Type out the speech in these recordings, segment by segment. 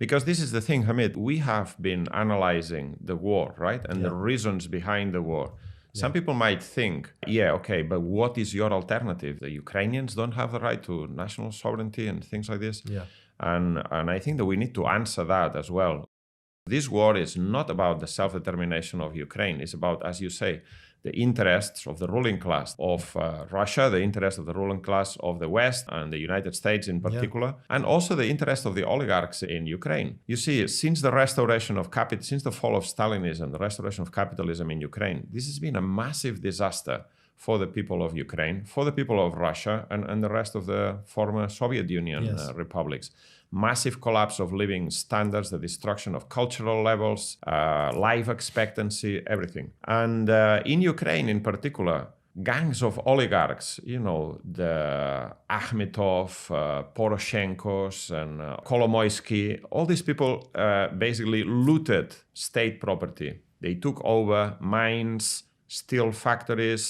Because this is the thing, Hamid, we have been analyzing the war, right? And the reasons behind the war. Some people might think, but what is your alternative? The Ukrainians don't have the right to national sovereignty and things like this. Yeah. And I think that we need to answer that as well. This war is not about the self-determination of Ukraine. It's about, as you say, the interests of the ruling class of Russia, the interests of the ruling class of the West and the United States in particular, and also the interest of the oligarchs in Ukraine. You see, since the restoration of since the fall of Stalinism, the restoration of capitalism in Ukraine, this has been a massive disaster for the people of Ukraine, for the people of Russia, and the rest of the former Soviet Union republics. Massive collapse of living standards, the destruction of cultural levels, life expectancy, everything. And in Ukraine in particular, gangs of oligarchs, the Akhmetov, Poroshenko's, and Kolomoisky, all these people basically looted state property. They took over mines, steel factories,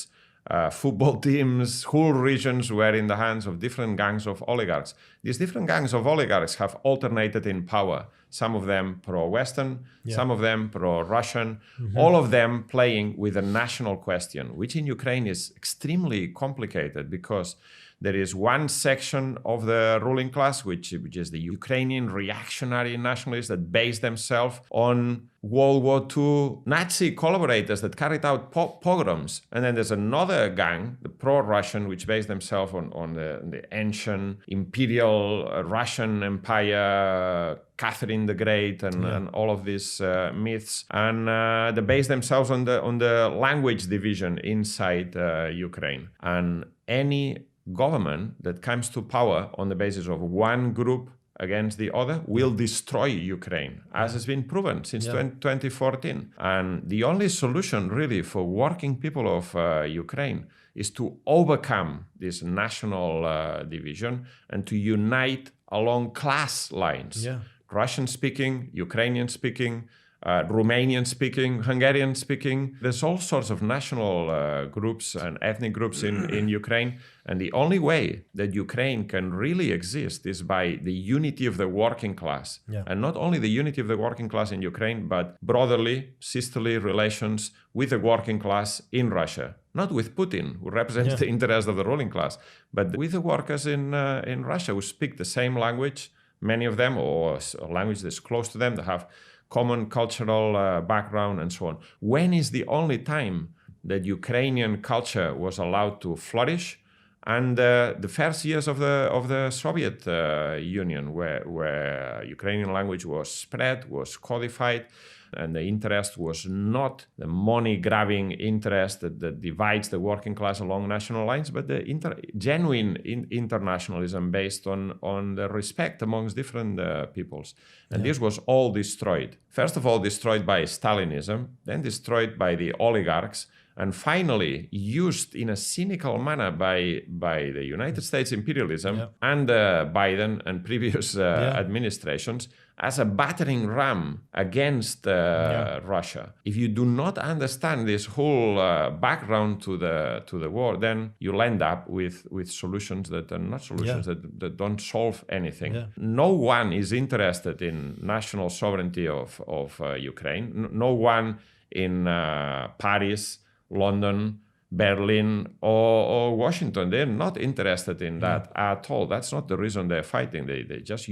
football teams, whole regions were in the hands of different gangs of oligarchs. These different gangs of oligarchs have alternated in power. Some of them pro-Western, some of them pro-Russian, all of them playing with a national question, which in Ukraine is extremely complicated because there is one section of the ruling class, which is the Ukrainian reactionary nationalists that base themselves on World War II Nazi collaborators that carried out pogroms. And then there's another gang, the pro-Russian, which base themselves on the ancient imperial Russian Empire, Catherine the Great, and all of these myths. And they base themselves on the language division inside Ukraine. And any government that comes to power on the basis of one group against the other will destroy Ukraine, as has been proven since 2014. And the only solution really for working people of Ukraine is to overcome this national division and to unite along class lines. Russian-speaking, Ukrainian-speaking, Romanian-speaking, Hungarian-speaking. There's all sorts of national groups and ethnic groups in Ukraine. And the only way that Ukraine can really exist is by the unity of the working class. And not only the unity of the working class in Ukraine, but brotherly, sisterly relations with the working class in Russia. Not with Putin, who represents the interest of the ruling class, but with the workers in Russia who speak the same language, many of them, or a language that's close to them, that have common cultural background and so on. When is the only time that Ukrainian culture was allowed to flourish? And the first years of the Soviet Union, where Ukrainian language was spread, was codified, and the interest was not the money-grabbing interest that divides the working class along national lines, but the genuine internationalism based on the respect amongst different peoples. And this was all destroyed. First of all, destroyed by Stalinism, then destroyed by the oligarchs, and finally used in a cynical manner by the United States imperialism and Biden and previous administrations as a battering ram against Russia. If you do not understand this whole background to the war, then you'll end up with solutions that are not solutions, that don't solve anything. No one is interested in national sovereignty of Ukraine. No one in Paris, London, Berlin, or Washington. They're not interested in that at all. That's not the reason they're fighting. They're just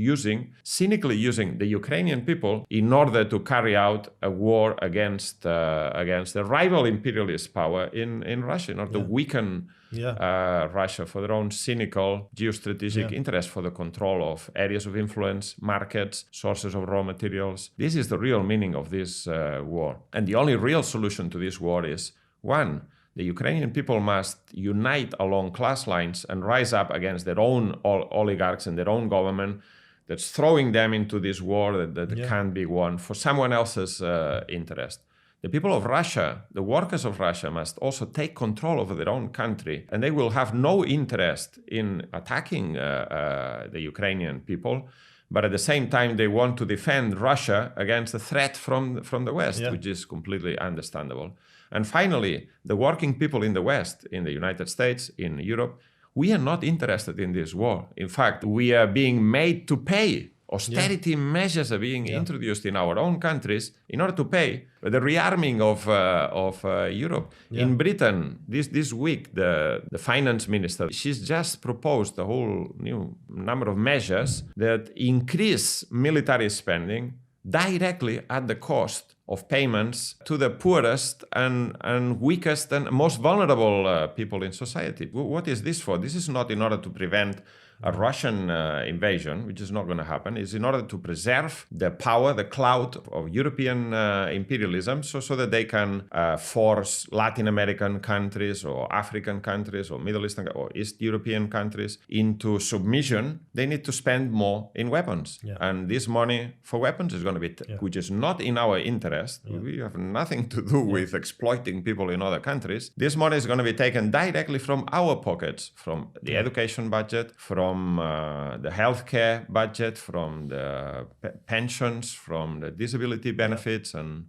cynically using the Ukrainian people in order to carry out a war against the rival imperialist power in Russia, in order to weaken Russia for their own cynical geostrategic interest, for the control of areas of influence, markets, sources of raw materials. This is the real meaning of this war. And the only real solution to this war is, one, the Ukrainian people must unite along class lines and rise up against their own oligarchs and their own government that's throwing them into this war that can't be won for someone else's interest. The people of Russia, the workers of Russia, must also take control over their own country, and they will have no interest in attacking the Ukrainian people. But at the same time, they want to defend Russia against a threat from the West, which is completely understandable. And finally, the working people in the West, in the United States, in Europe, we are not interested in this war. In fact, we are being made to pay Austerity measures are being introduced in our own countries in order to pay the rearming of Europe. In Britain, this week, the finance minister, she's just proposed a whole new number of measures that increase military spending directly at the cost of payments to the poorest and weakest and most vulnerable people in society. What is this for? This is not in order to prevent a Russian invasion, which is not going to happen. It's in order to preserve the power, the clout of European imperialism so that they can force Latin American countries or African countries or Middle Eastern or East European countries into submission. They need to spend more in weapons. Yeah. And this money for weapons is going to be, which is not in our interest. Yeah. We have nothing to do with exploiting people in other countries. This money is going to be taken directly from our pockets, from the education budget, from the healthcare budget, from the pensions, from the disability benefits, and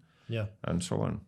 so on.